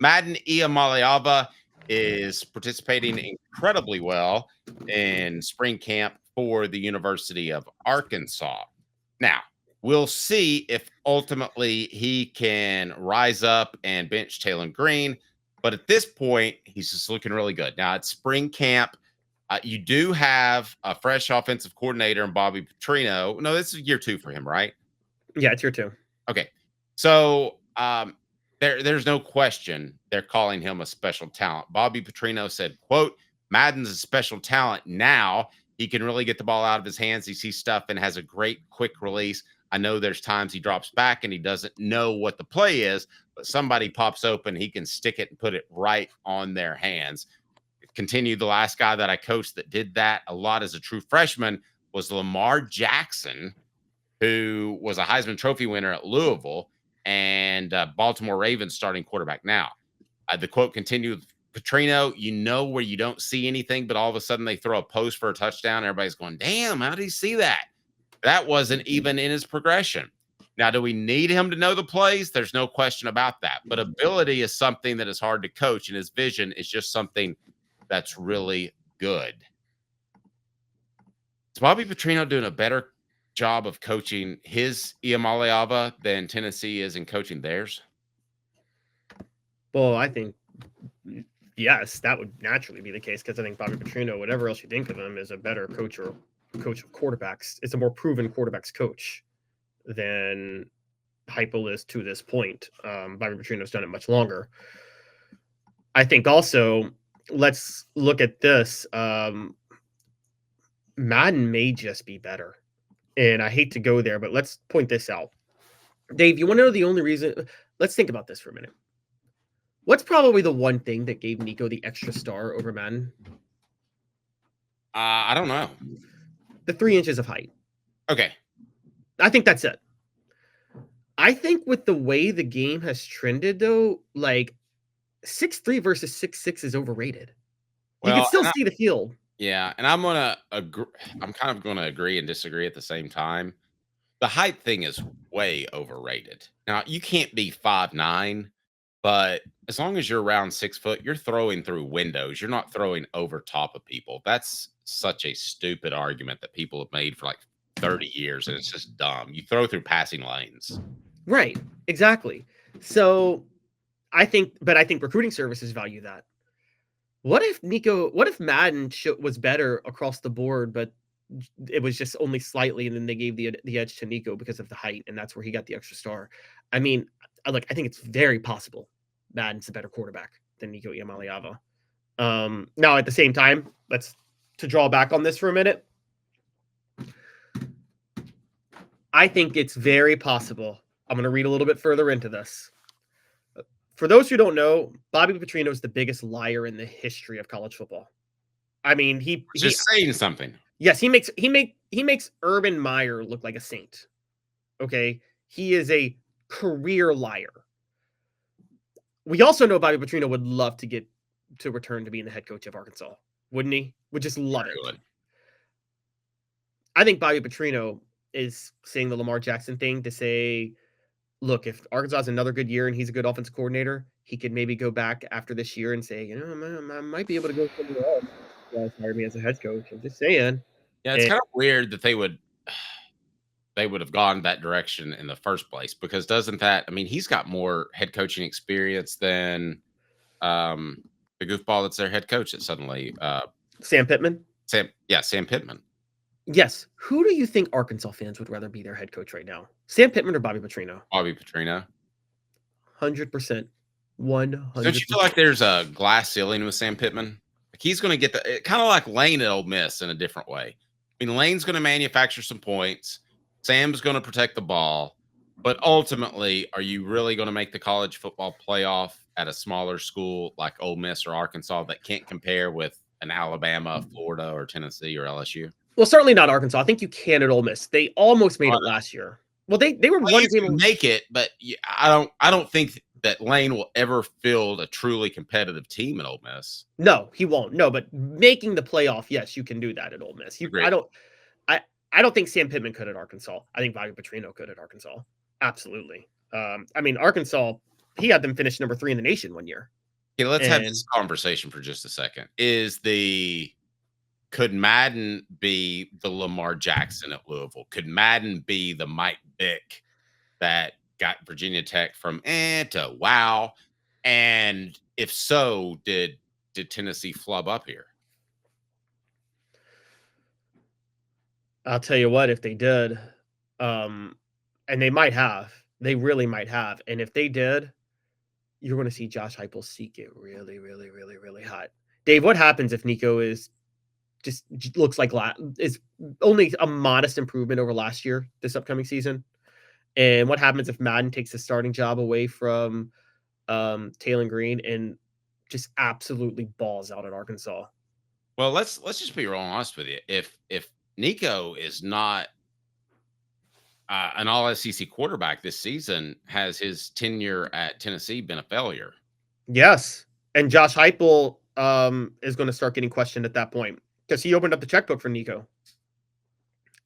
Madden Iamaleava is participating incredibly well in spring camp for the University of Arkansas. Now, we'll see if ultimately he can rise up and bench Taylor Green. But at this point, he's just looking really good. Now, it's spring camp. You do have a fresh offensive coordinator in Bobby Petrino. No, this is year 2 for him, right? Yeah, it's year 2. Okay. So there's no question they're calling him a special talent. Bobby Petrino said, quote, Madden's a special talent now. He can really get the ball out of his hands. He sees stuff and has a great quick release. I know there's times he drops back and he doesn't know what the play is, but somebody pops open, he can stick it and put it right on their hands. Continue, the last guy that I coached that did that a lot as a true freshman was Lamar Jackson, who was a Heisman Trophy winner at Louisville and Baltimore Ravens starting quarterback now. The quote continued, Petrino, you know where you don't see anything, but all of a sudden they throw a post for a touchdown. Everybody's going, damn, how did he see that? That wasn't even in his progression. Now, do we need him to know the plays? There's no question about that. But ability is something that is hard to coach, and his vision is just something that's really good. Is Bobby Petrino doing a better job of coaching his Iamaleava than Tennessee is in coaching theirs? Well, I think yes, that would naturally be the case because I think Bobby Petrino, whatever else you think of him, is a better coach of quarterbacks. It's a more proven quarterbacks coach than Heupel is to this point. Bobby Petrino's done it much longer. I think also, let's look at this. Madden may just be better. And I hate to go there, but let's point this out. Dave, you want to know the only reason? Let's think about this for a minute. What's probably the one thing that gave Nico the extra star over Madden? I don't know. The 3 inches of height. Okay. I think that's it. I think with the way the game has trended, though, like 6'3" versus 6'6" is overrated. You can still see the field. Yeah, and I'm gonna agree. I'm kind of gonna agree and disagree at the same time. The height thing is way overrated. Now, you can't be 5'9", but as long as you're around 6 foot, you're throwing through windows. You're not throwing over top of people. That's such a stupid argument that people have made for like 30 years, and it's just dumb. You throw through passing lanes. Right, exactly. So I think recruiting services value that. What if Madden was better across the board, but it was just only slightly, and then they gave the edge to Nico because of the height, and that's where he got the extra star. I mean, I think it's very possible Madden's a better quarterback than Nico Iamaleava. Now, at the same time, to draw back on this for a minute. I think it's very possible. I'm going to read a little bit further into this. For those who don't know, Bobby Petrino is the biggest liar in the history of college football. I mean, he's saying something. Yes, he makes Urban Meyer look like a saint. Okay, he is a career liar. We also know Bobby Petrino would love to get to return to being the head coach of Arkansas, wouldn't he? Would just love it. I think Bobby Petrino is saying the Lamar Jackson thing to say, look, if Arkansas has another good year and he's a good offensive coordinator, he could maybe go back after this year and say, I might be able to go somewhere else. You guys hired me as a head coach. I'm just saying. Yeah, it's kind of weird that they would have gone that direction in the first place, because doesn't that, I mean, he's got more head coaching experience than the goofball that's their head coach that suddenly Sam Pittman? Sam Pittman. Yes. Who do you think Arkansas fans would rather be their head coach right now? Sam Pittman or Bobby Petrino? Bobby Petrino. 100%. 100%. Don't you feel like there's a glass ceiling with Sam Pittman? Like he's going to get kind of like Lane at Ole Miss in a different way. I mean, Lane's going to manufacture some points. Sam's going to protect the ball. But ultimately, are you really going to make the college football playoff at a smaller school like Ole Miss or Arkansas that can't compare with an Alabama, Florida, or Tennessee or LSU? Well, certainly not Arkansas. I think you can at Ole Miss. They almost made it last year. Well, they were one game. Make it, but I don't think that Lane will ever field a truly competitive team at Ole Miss. No, he won't. No, but making the playoff, yes, you can do that at Ole Miss. I don't think Sam Pittman could at Arkansas. I think Bobby Petrino could at Arkansas. Absolutely. I mean, Arkansas, he had them finish number 3 in the nation one year. Okay, let's have this conversation for just a second. Could Madden be the Lamar Jackson at Louisville? Could Madden be the Mike Vick that got Virginia Tech from to wow? And if so, did Tennessee flub up here? I'll tell you what, if they did, and they might have, they really might have. And if they did, you're going to see Josh Heupel's seat get really, really, really, really hot. Dave, what happens if Nico is just looks like is only a modest improvement over last year, this upcoming season? And what happens if Madden takes the starting job away from Taylor Green and just absolutely balls out at Arkansas? Well, let's just be real honest with you. If Nico is not an all SEC quarterback this season, has his tenure at Tennessee been a failure? Yes. And Josh Heupel is going to start getting questioned at that point because he opened up the checkbook for Nico.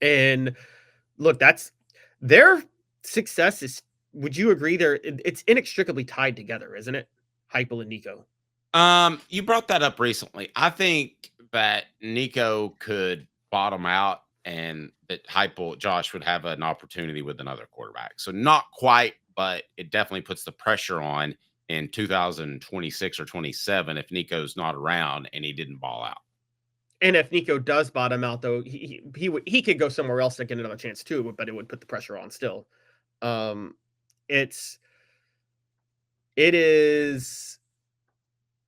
And look, that's their success is, would you agree it's inextricably tied together, isn't it? Heupel and Nico. You brought that up recently. I think that Nico could bottom out and that Josh would have an opportunity with another quarterback. So not quite, but it definitely puts the pressure on in 2026 or 27 if Nico's not around and he didn't ball out. And if Nico does bottom out, though, he could go somewhere else to get another chance too, but it would put the pressure on still. It is.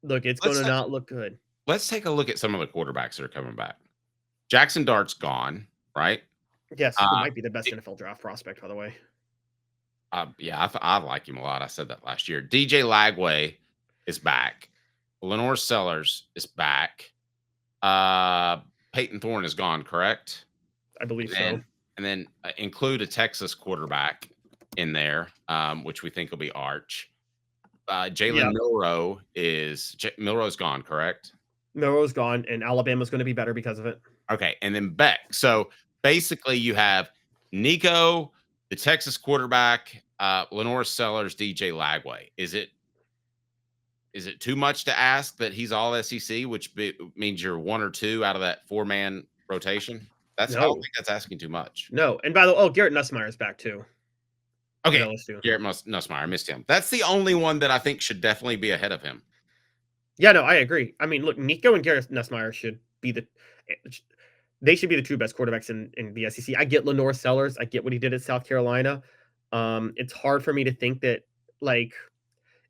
Look, it's going to not look good. Let's take a look at some of the quarterbacks that are coming back. Jackson Dart's gone, right? Yes, who might be the best NFL draft prospect, by the way. Yeah, I like him a lot. I said that last year. DJ Lagway is back. Lenore Sellers is back. Peyton Thorne is gone, correct? I believe so. And then include a Texas quarterback in there, which we think will be Arch. Jalen Milroe's gone, correct? Milroe's gone, and Alabama's going to be better because of it. Okay, and then Beck. So basically, you have Nico, the Texas quarterback, Lenore Sellers, DJ Lagway. Is it too much to ask that he's all SEC, which means you're 1 or 2 out of that 4-man rotation? I don't think that's asking too much. No, and by the way, Garrett Nussmeier is back too. Okay, Garrett Nussmeier, I missed him. That's the only one that I think should definitely be ahead of him. Yeah, no, I agree. I mean, look, Nico and Garrett Nussmeier should be the 2 best quarterbacks in the SEC. I get Lenore Sellers. I get what he did at South Carolina. It's hard for me to think that, like,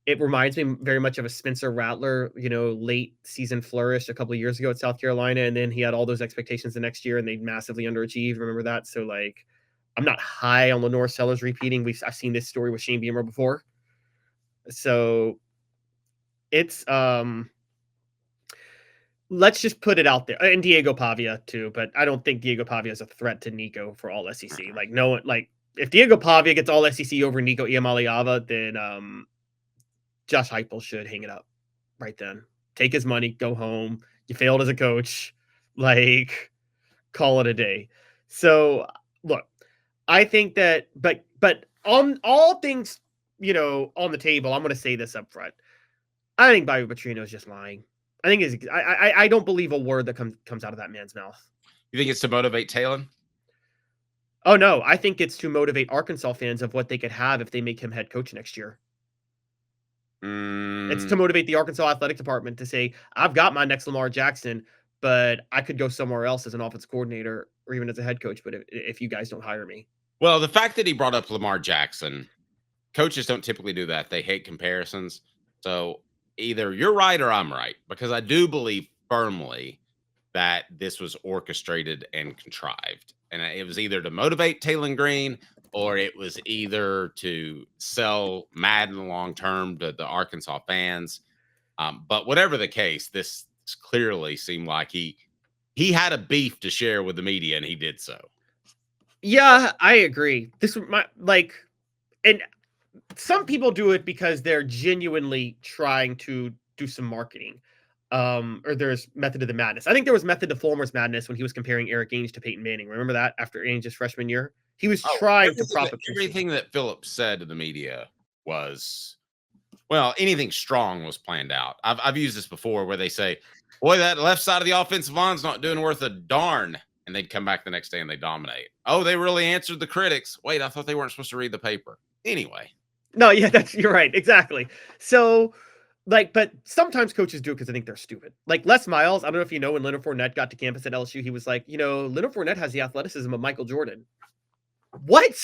it reminds me very much of a Spencer Rattler, late season flourish a couple of years ago at South Carolina. And then he had all those expectations the next year and they massively underachieved. Remember that? So, like, I'm not high on Lenore Sellers repeating. I've seen this story with Shane Beamer before. So it's, let's just put it out there. And Diego Pavia too, but I don't think Diego Pavia is a threat to Nico for all SEC. Like, no one, like, if Diego Pavia gets all SEC over Nico Iamaleava, then Josh Heupel should hang it up right then. Take his money, go home. You failed as a coach. Like, call it a day. So, look, I think that, but on all things, on the table, I'm going to say this up front. I think Bobby Petrino is just lying. I think I don't believe a word that comes out of that man's mouth. You think it's to motivate Taylor? Oh, no. I think it's to motivate Arkansas fans of what they could have if they make him head coach next year. It's to motivate the Arkansas athletic department to say, I've got my next Lamar Jackson, but I could go somewhere else as an offensive coordinator or even as a head coach, but if you guys don't hire me. Well, the fact that he brought up Lamar Jackson, coaches don't typically do that. They hate comparisons. So either you're right or I'm right, because I do believe firmly that this was orchestrated and contrived. And it was either to motivate Taylor Green or it was either to sell Madden long-term to the Arkansas fans. But whatever the case, this clearly seemed like he had a beef to share with the media, and he did so. Yeah, I agree. This was and some people do it because they're genuinely trying to do some marketing. Or there's method to the madness. I think there was method to Fulmer's madness when he was comparing Eric Ainge to Peyton Manning. Remember that after Ainge's freshman year? He was trying to prop up everything that Phillips said to the media was Well, anything strong was planned out. I've used this before where they say, boy, that left side of the offensive line's not doing worth a darn. And they'd come back the next day and they dominate. Oh, they really answered the critics. Wait, I thought they weren't supposed to read the paper. Anyway. No, yeah, you're right. Exactly. So, like, but sometimes coaches do it because I think they're stupid. Like Les Miles, I don't know if you know, when Leonard Fournette got to campus at LSU, he was like, Leonard Fournette has the athleticism of Michael Jordan. What?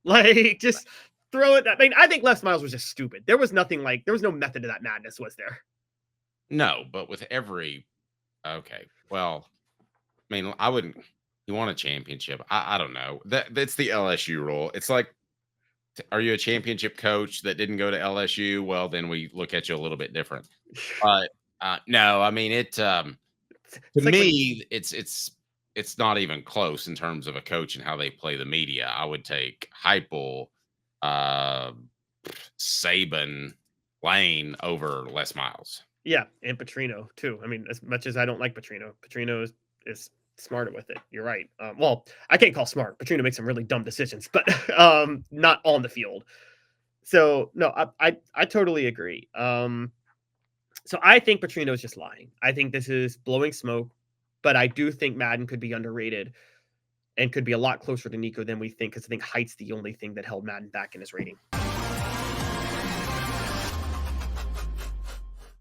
Like, just throw it. I mean, I think Les Miles was just stupid. There was nothing there was no method to that madness, was there? No, but with every okay. Well, I mean, I wouldn't you want a championship. I don't know. That's the LSU rule. It's like, are you a championship coach that didn't go to LSU? Well, then we look at you a little bit different. But no, I mean to It's like me, it's not even close in terms of a coach and how they play the media. I would take Heupel, uh, Saban, Lane over Les Miles. yeah, and Petrino too. I mean, as much as I don't like Petrino is smarter with it. You're right. Well, I can't call smart. Petrino makes some really dumb decisions, but not on the field. So no, I totally agree. So I think Petrino is just lying. I think this is blowing smoke, but I do think Madden could be underrated and could be a lot closer to Nico than we think, because I think height's the only thing that held Madden back in his rating.